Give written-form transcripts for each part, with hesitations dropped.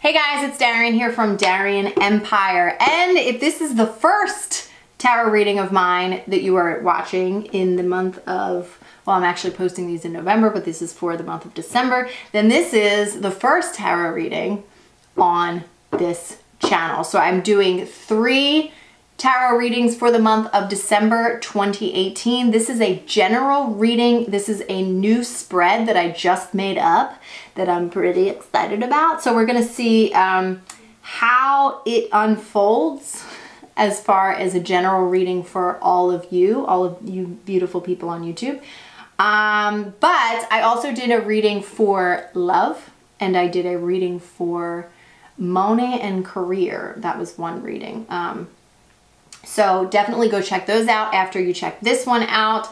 Hey guys, it's Darienne here from Darienne Empire. And if this is the first tarot reading of mine that you are watching in the month of, well, I'm actually posting these in November, but this is for the month of December, then this is the first tarot reading on this channel. So I'm doing 3 tarot readings for the month of December 2018. This is a general reading. This is a new spread that I just made up that I'm pretty excited about. So we're gonna see how it unfolds as far as a general reading for all of you beautiful people on YouTube. But I also did a reading for love, and I did a reading for money and career. That was one reading. So definitely go check those out after you check this one out.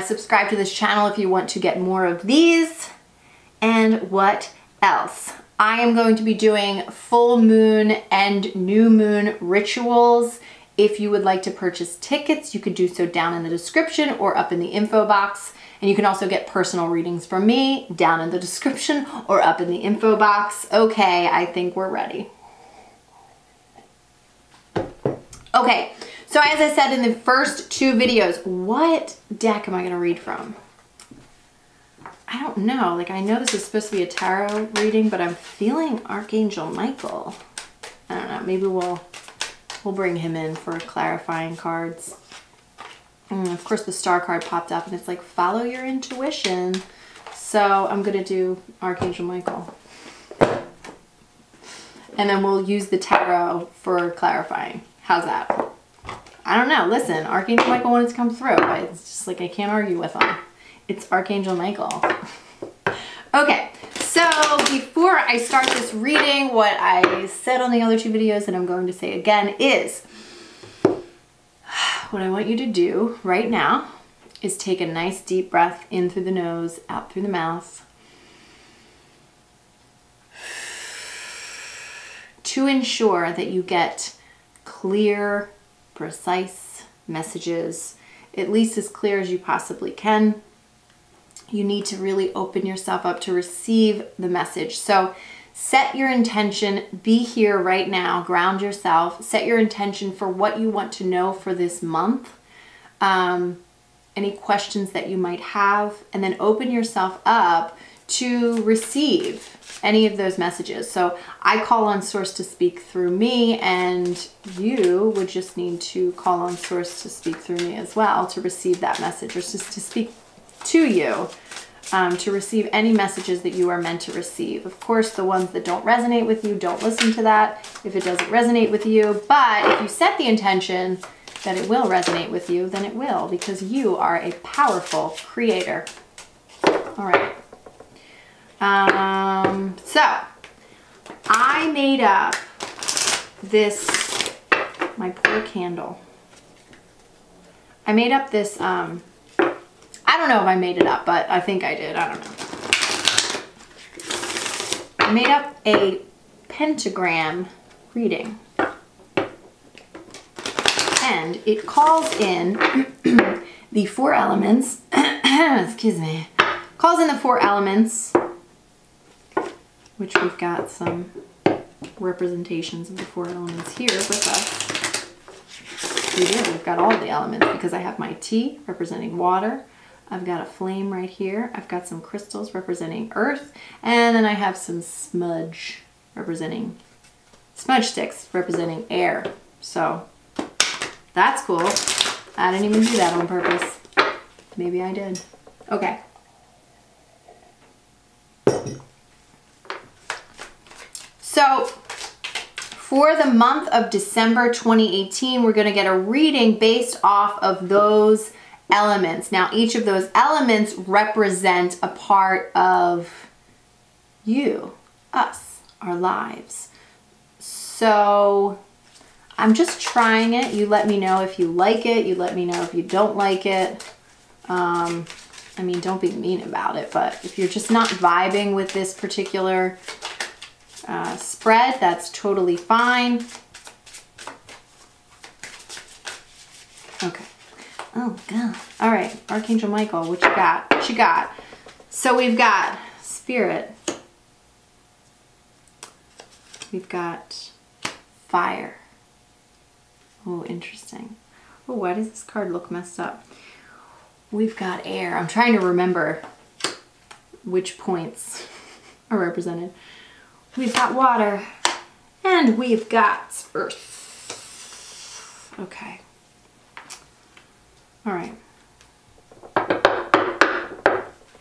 Subscribe to this channel if you want to get more of these. And what else? I am going to be doing full moon and new moon rituals. If you would like to purchase tickets, you could do so down in the description or up in the info box. And you can also get personal readings from me down in the description or up in the info box. Okay, I think we're ready. Okay, so as I said in the first 2 videos, what deck am I gonna read from? I don't know, like I know this is supposed to be a tarot reading, but I'm feeling Archangel Michael. I don't know, maybe we'll bring him in for clarifying cards. Of course the star card popped up and it's like, follow your intuition. So I'm gonna do Archangel Michael. And then we'll use the tarot for clarifying. How's that? I don't know. Listen, Archangel Michael wanted to come through, but it's just like I can't argue with him. It's Archangel Michael. Okay, so before I start this reading, what I said on the other 2 videos and I'm going to say again is, what I want you to do right now is take a nice deep breath in through the nose, out through the mouth, to ensure that you get clear, precise messages, at least as clear as you possibly can. You need to really open yourself up to receive the message. So set your intention, be here right now, ground yourself, set your intention for what you want to know for this month, any questions that you might have, and then open yourself up to receive any of those messages. So I call on Source to speak through me, and you would just need to call on Source to speak through me as well to receive that message, or just to speak to you, to receive any messages that you are meant to receive. Of course, the ones that don't resonate with you, don't listen to that if it doesn't resonate with you. But if you set the intention that it will resonate with you, then it will, because you are a powerful creator. All right. So I made up this, my poor candle. I made up this, I don't know if I made it up, but I think I did. I don't know. I made up a pentagram reading. And it calls in the 4 elements, excuse me, calls in the 4 elements, which we've got some representations of the 4 elements here with us. We do, we've got all the elements because I have my T representing water. I've got a flame right here. I've got some crystals representing earth. And then I have some smudge sticks representing air. So that's cool. I didn't even do that on purpose. Maybe I did. Okay. So for the month of December 2018, we're going to get a reading based off of those elements. Now, each of those elements represent a part of you, us, our lives. So I'm just trying it. You let me know if you like it. You let me know if you don't like it. I mean, don't be mean about it, but if you're just not vibing with this particular spread, that's totally fine. Okay. Oh God. All right, Archangel Michael, what you got? What you got? So we've got Spirit, We've got fire. Oh, interesting. Oh, why does this card look messed up? We've got air. I'm trying to remember which points are represented. We've got water and we've got earth. Okay. All right.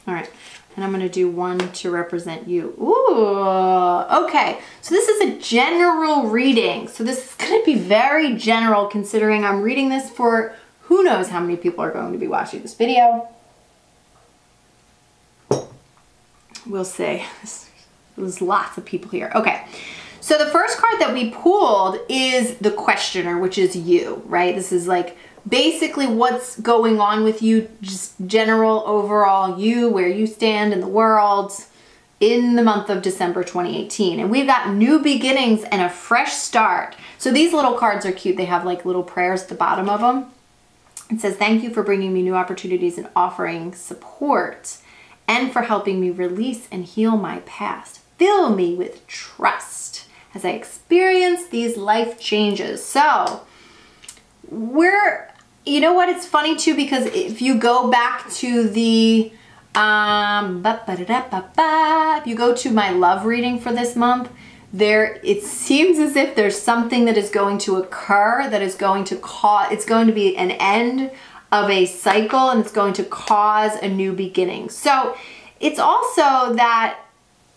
All right. And I'm going to do one to represent you. Ooh, okay. So this is a general reading. So this is going to be very general considering I'm reading this for who knows how many people are going to be watching this video. We'll see. There's lots of people here. Okay. So the first card that we pulled is the questioner, which is you, right? This is like basically what's going on with you, just general overall you, where you stand in the world in the month of December 2018. And we've got new beginnings and a fresh start. So these little cards are cute. They have like little prayers at the bottom of them. It says, thank you for bringing me new opportunities and offering support and for helping me release and heal my past. Fill me with trust as I experience these life changes. So you know what, it's funny too, because if you go back to the, if you go to my love reading for this month, it seems as if there's something that is going to occur that is going to cause, it's going to be an end of a cycle and it's going to cause a new beginning. So it's also that,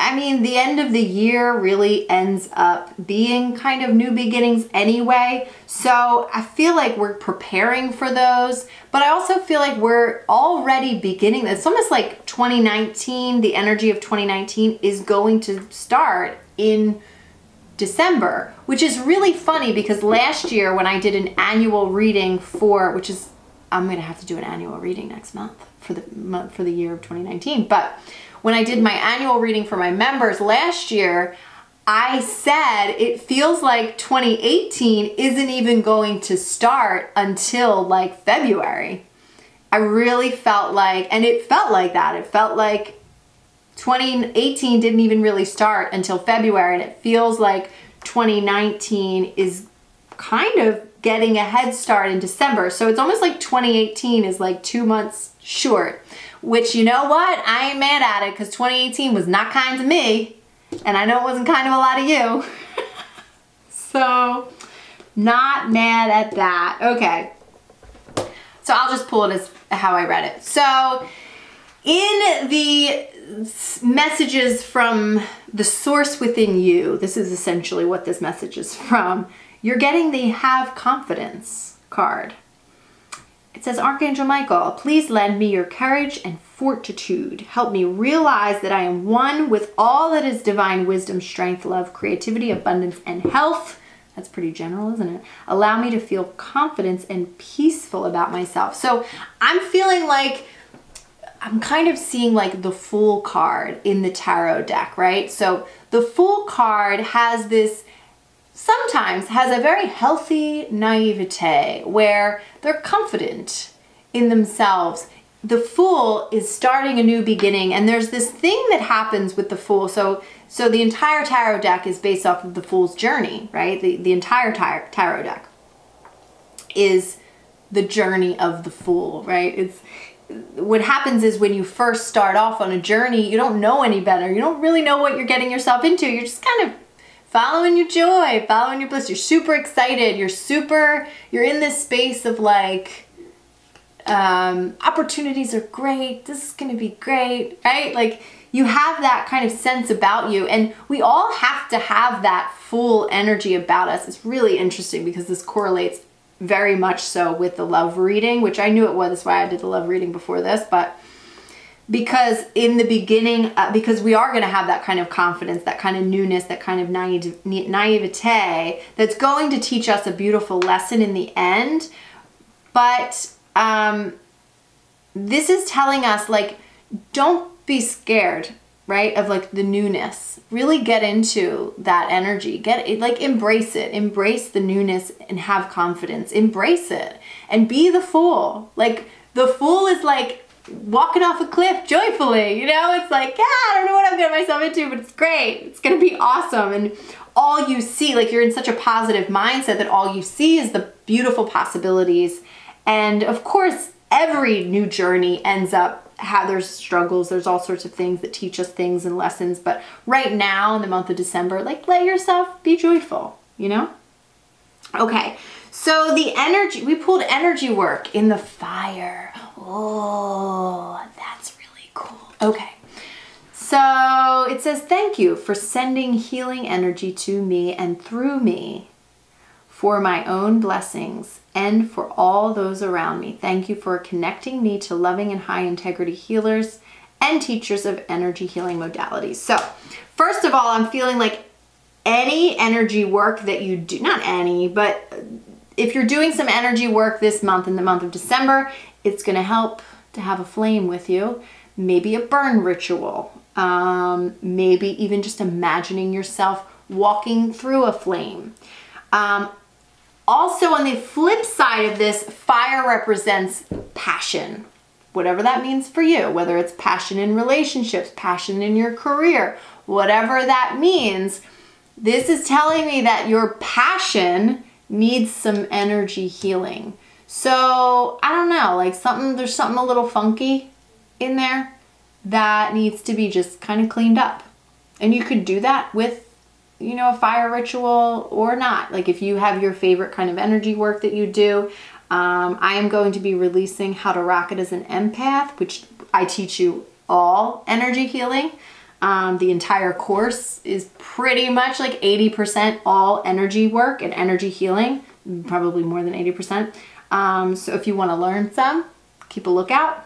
I mean, the end of the year really ends up being kind of new beginnings anyway. So I feel like we're preparing for those, but I also feel like we're already beginning. It's almost like 2019, the energy of 2019 is going to start in December, which is really funny because last year when I did an annual reading I'm going to have to do an annual reading next month for the year of 2019. But when I did my annual reading for my members last year, I said it feels like 2018 isn't even going to start until like February. I really felt like, and it felt like that. It felt like 2018 didn't even really start until February, and it feels like 2019 is kind of getting a head start in December. So it's almost like 2018 is like 2 months short, which, you know what? I ain't mad at it because 2018 was not kind to me, and I know it wasn't kind to a lot of you. So not mad at that. Okay. So I'll just pull it as how I read it. So in the messages from the source within you, this is essentially what this message is from. You're getting the Have Confidence card. It says, Archangel Michael, please lend me your courage and fortitude. Help me realize that I am one with all that is divine wisdom, strength, love, creativity, abundance, and health. That's pretty general, isn't it? Allow me to feel confidence and peaceful about myself. So I'm feeling like I'm kind of seeing like the Fool card in the tarot deck, right? So the Fool card has this, sometimes has a very healthy naivete where they're confident in themselves. The Fool is starting a new beginning, and there's this thing that happens with the Fool. So the entire tarot deck is based off of the Fool's journey, right? The entire tarot deck is the journey of the Fool, right? What happens is when you first start off on a journey, you don't know any better. You don't really know what you're getting yourself into. You're just kind of following your joy, following your bliss. You're super excited. You're in this space of like, opportunities are great. This is going to be great, right? Like you have that kind of sense about you, and we all have to have that Fool energy about us. It's really interesting because this correlates very much so with the love reading, which I knew it was. That's why I did the love reading before this, but because in the beginning, because we are going to have that kind of confidence, that kind of newness, that kind of naivete that's going to teach us a beautiful lesson in the end. But this is telling us, like, don't be scared, right, of like the newness. Really get into that energy. Embrace it. Embrace the newness and have confidence. Embrace it and be the Fool. Like the Fool is like walking off a cliff joyfully, you know? It's like, yeah, I don't know what I'm getting myself into, but it's great. It's gonna be awesome. And all you see, like you're in such a positive mindset that all you see is the beautiful possibilities. And of course, every new journey ends up there's struggles, there's all sorts of things that teach us things and lessons. But right now in the month of December, like let yourself be joyful, you know? Okay, so the energy, we pulled energy work in the fire. Oh, that's really cool. Okay. So it says, thank you for sending healing energy to me and through me for my own blessings and for all those around me. Thank you for connecting me to loving and high integrity healers and teachers of energy healing modalities. So first of all, I'm feeling like any energy work that you do, not any, but if you're doing some energy work this month, in the month of December, it's going to help to have a flame with you. Maybe a burn ritual. Maybe even just imagining yourself walking through a flame. Also, on the flip side of this, fire represents passion, whatever that means for you, whether it's passion in relationships, passion in your career, whatever that means. This is telling me that your passion needs some energy healing. So I don't know, like there's something a little funky in there that needs to be just kind of cleaned up. And you could do that with, you know, a fire ritual or not. Like if you have your favorite kind of energy work that you do. I am going to be releasing How to Rock It as an Empath, which I teach you all energy healing. The entire course is pretty much like 80% all energy work and energy healing, probably more than 80%. So if you want to learn some, keep a lookout.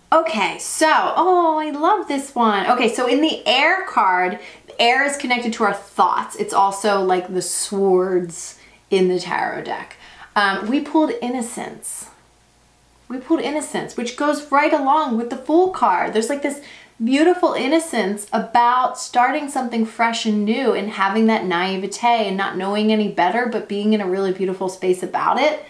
Okay, so, oh, I love this one. Okay, so in the air card, air is connected to our thoughts. It's also like the swords in the tarot deck. We pulled innocence. We pulled innocence, which goes right along with the Fool card. There's like this beautiful innocence about starting something fresh and new and having that naivete and not knowing any better, but being in a really beautiful space about it.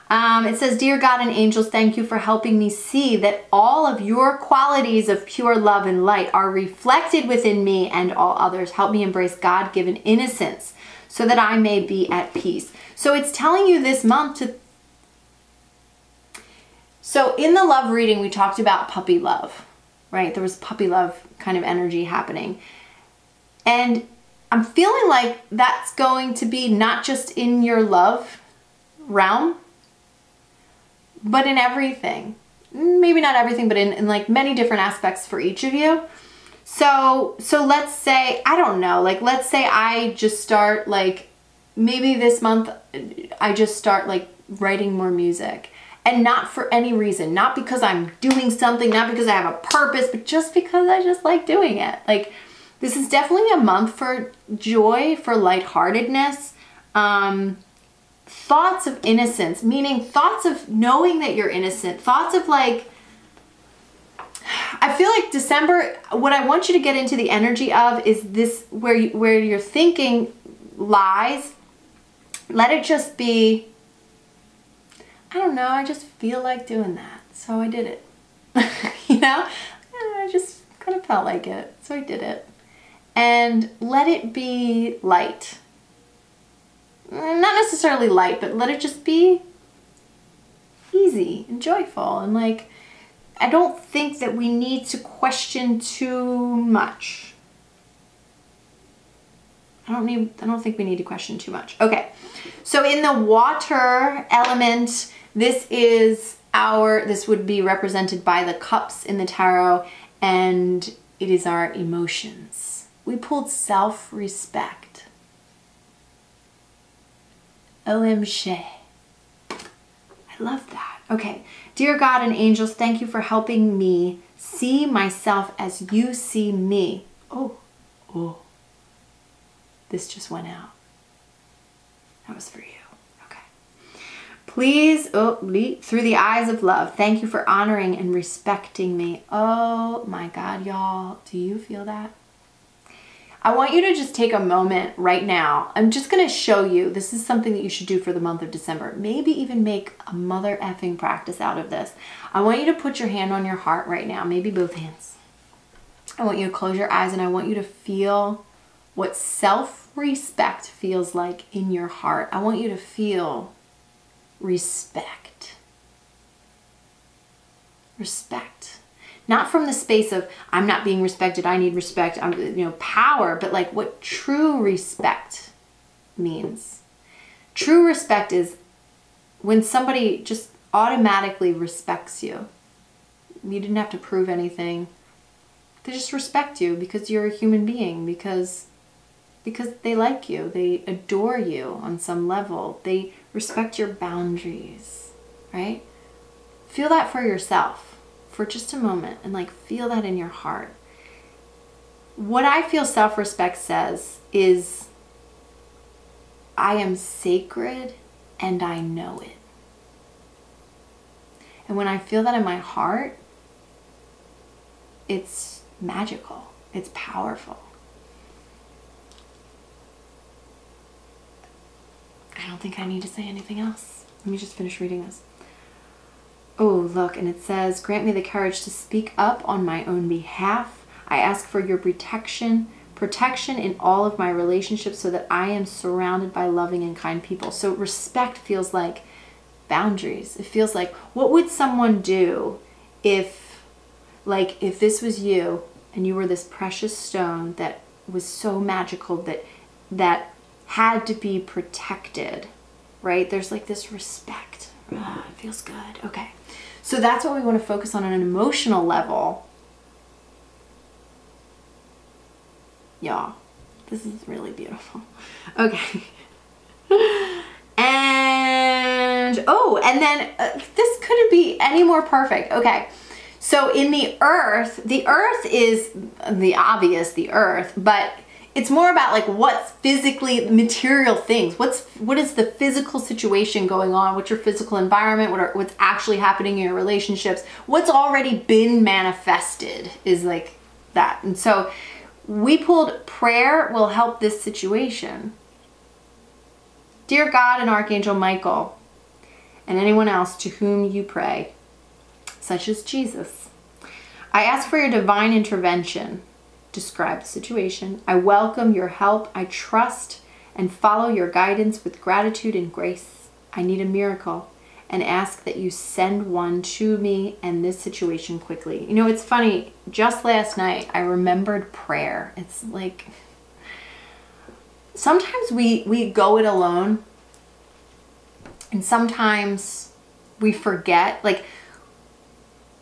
It says, Dear God and angels, thank you for helping me see that all of your qualities of pure love and light are reflected within me and all others. Help me embrace God-given innocence so that I may be at peace. So it's telling you this month to... So in the love reading, we talked about puppy love, right? There was puppy love kind of energy happening. And I'm feeling like that's going to be not just in your love realm, but in everything. Maybe not everything, but in like many different aspects for each of you. So let's say, I don't know, like let's say I just start like, maybe this month I just start like writing more music. And not for any reason, not because I'm doing something, not because I have a purpose, but just because I just like doing it. Like this is definitely a month for joy, for lightheartedness. Thoughts of innocence, meaning thoughts of knowing that you're innocent, thoughts of like, I feel like December, what I want you to get into the energy of is this, where your thinking lies. Let it just be, I don't know, I just feel like doing that, so I did it. You know, I just kind of felt like it, so I did it. And let it be light. Not necessarily light, but let it just be easy and joyful. And like, I don't think that we need to question too much. I don't think we need to question too much. Okay, so in the water element, this would be represented by the cups in the tarot, and it is our emotions. We pulled self-respect. OMG. I love that. Okay. Dear God and angels, thank you for helping me see myself as you see me. Oh. This just went out. That was for you. Okay. Please, through the eyes of love, thank you for honoring and respecting me. Oh my God, y'all. Do you feel that? I want you to just take a moment right now. I'm just going to show you, this is something that you should do for the month of December. Maybe even make a mother effing practice out of this. I want you to put your hand on your heart right now, maybe both hands. I want you to close your eyes and I want you to feel what self-respect feels like in your heart. I want you to feel respect. Respect. Not from the space of, I'm not being respected, I need respect, power, but like what true respect means. True respect is when somebody just automatically respects you. You didn't have to prove anything. They just respect you because you're a human being, because they like you, they adore you on some level, they respect your boundaries, right? Feel that for yourself for just a moment and like feel that in your heart. What I feel self-respect says is, I am sacred and I know it. And when I feel that in my heart, it's magical. It's powerful. I don't think I need to say anything else. Let me just finish reading this. Oh, look, and it says, grant me the courage to speak up on my own behalf. I ask for your protection in all of my relationships so that I am surrounded by loving and kind people. So respect feels like boundaries. It feels like, what would someone do if this was you and you were this precious stone that was so magical that had to be protected, right? There's like this respect. It feels good. Okay. So that's what we want to focus on an emotional level. Yeah, this is really beautiful. Okay. And then this couldn't be any more perfect. Okay. So in the earth is the obvious, the earth, but it's more about like what's physically material things. What is the physical situation going on? What's your physical environment? What's actually happening in your relationships? What's already been manifested is like that. And so we pulled prayer will help this situation. Dear God and Archangel Michael and anyone else to whom you pray, such as Jesus, I ask for your divine intervention. Describe the situation. I welcome your help. I trust and follow your guidance with gratitude and grace. I need a miracle and ask that you send one to me and this situation quickly. You know, it's funny. Just last night, I remembered prayer. It's like, sometimes we go it alone and sometimes we forget. Like,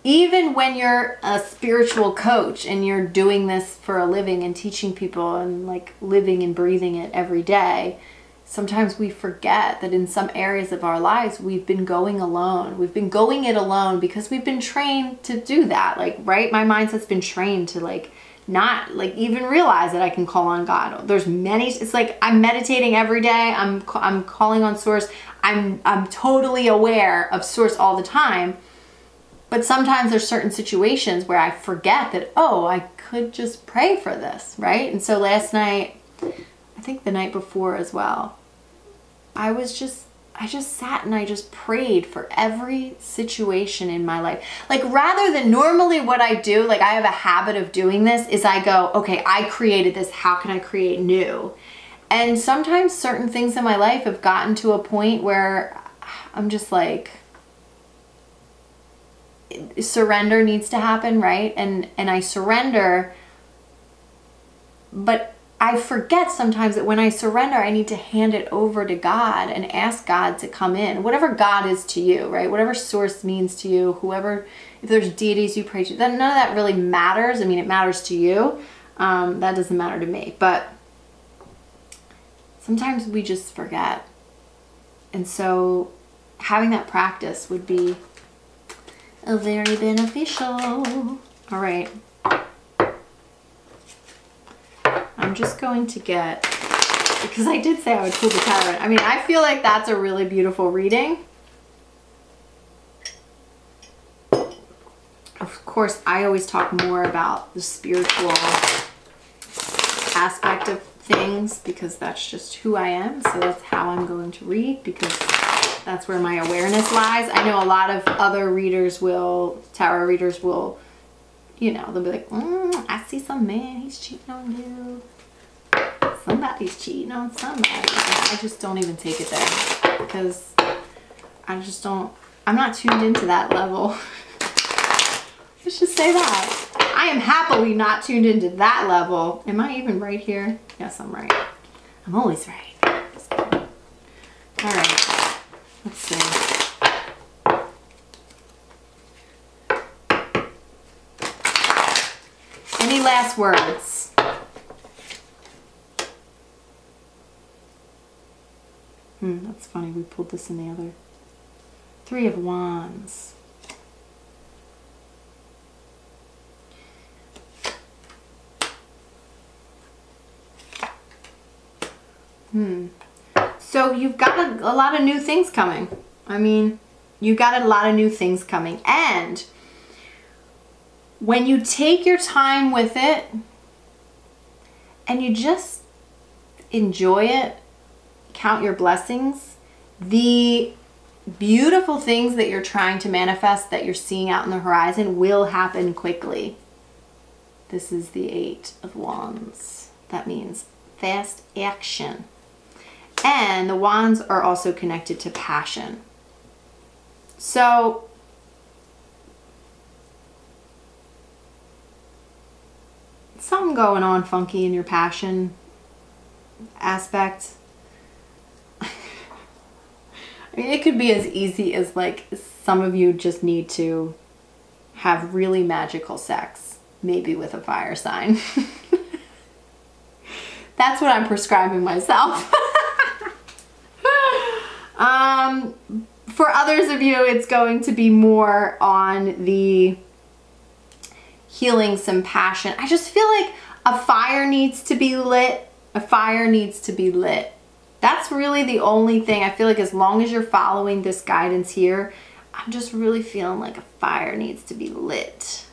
even when you're a spiritual coach and you're doing this for a living and teaching people and like living and breathing it every day, sometimes we forget that in some areas of our lives, we've been going alone. We've been going it alone because we've been trained to do that. Like, right? My mindset's been trained to like, not like even realize that I can call on God. There's many, it's like I'm meditating every day. I'm calling on Source. I'm totally aware of Source all the time. But sometimes there's certain situations where I forget that, oh, I could just pray for this, right? And so last night, I think the night before as well, I just sat and I just prayed for every situation in my life. Like, rather than normally what I do, like I have a habit of doing this, is I go, okay, I created this, how can I create new? And sometimes certain things in my life have gotten to a point where I'm just like, surrender needs to happen, right? And I surrender, but I forget sometimes that when I surrender, I need to hand it over to God and ask God to come in. Whatever God is to you, right? Whatever Source means to you, whoever, if there's deities you pray to, then none of that really matters. I mean, it matters to you. That doesn't matter to me. But sometimes we just forget. And so having that practice would be very beneficial. All right. I'm just going to get, because I did say I would pull the tarot. I mean, I feel like that's a really beautiful reading. Of course, I always talk more about the spiritual aspect of things because that's just who I am. So that's how I'm going to read, because that's where my awareness lies. I know a lot of other readers tarot readers will, you know, they'll be like, I see some man, he's cheating on you. Somebody's cheating on somebody. I just don't even take it there because I just don't, I'm not tuned into that level. Let's just say that. I am happily not tuned into that level. Am I even right here? Yes, I'm right. I'm always right. Just kidding. All right, let's see. Any last words? That's funny. We pulled this in the other. 3 of Wands. So you've got a lot of new things coming. I mean, you got a lot of new things coming. And when you take your time with it and you just enjoy it, count your blessings, the beautiful things that you're trying to manifest that you're seeing out in the horizon will happen quickly. This is the 8 of Wands. That means fast action. And the Wands are also connected to passion. So something going on funky in your passion aspect. I mean, it could be as easy as like some of you just need to have really magical sex, maybe with a fire sign. That's what I'm prescribing myself. For others of you, it's going to be more on the healing some passion. I just feel like a fire needs to be lit. A fire needs to be lit. That's really the only thing. I feel like as long as you're following this guidance here, I'm just really feeling like a fire needs to be lit.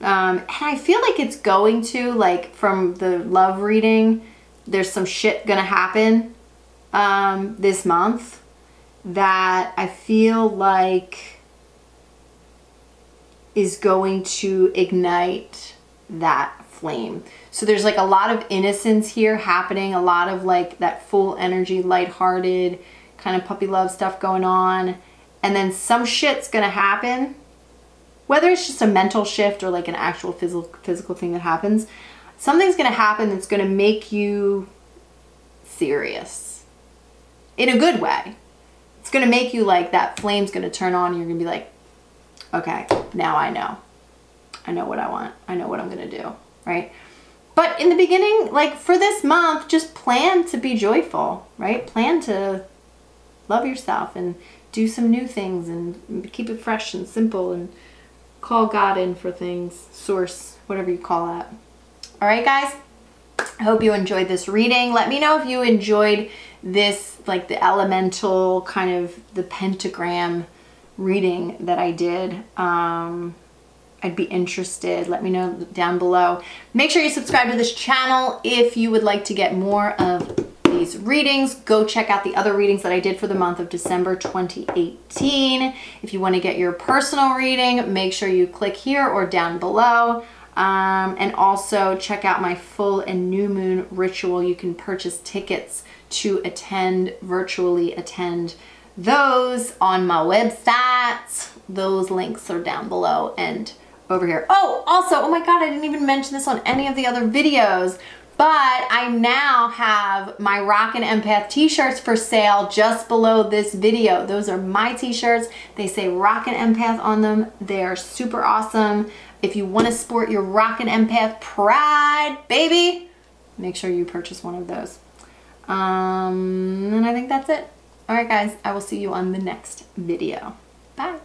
And I feel like it's going to, like from the love reading, there's some shit gonna happen this month that I feel like is going to ignite that flame. So there's like a lot of innocence here happening, a lot of like that full energy, lighthearted kind of puppy love stuff going on. And then some shit's gonna happen, whether it's just a mental shift or like an actual physical thing that happens. Something's gonna happen that's gonna make you serious in a good way. It's gonna make you like that flame's gonna turn on and you're gonna be like, okay, now I know what I want. I know what I'm gonna do, right? But in the beginning, like for this month, just plan to be joyful, right? Plan to love yourself and do some new things and keep it fresh and simple and call God in for things, source, whatever you call that. All right, guys, I hope you enjoyed this reading. Let me know if you enjoyed this, like the elemental kind of the pentagram reading that I did. I'd be interested. Let me know down below. Make sure you subscribe to this channel if you would like to get more of these readings. Go check out the other readings that I did for the month of December 2018. If you want to get your personal reading, make sure you click here or down below. And also check out my full and new moon ritual. You can purchase tickets to virtually attend those on my website. Those links are down below and over here. Oh, also, oh my God, I didn't even mention this on any of the other videos, but I now have my Rockin' Empath t-shirts for sale just below this video. Those are my t-shirts. They say Rockin' Empath on them. They are super awesome. If you want to sport your Rockin' Empath pride, baby, make sure you purchase one of those. And I think that's it. All right, guys, I will see you on the next video. Bye.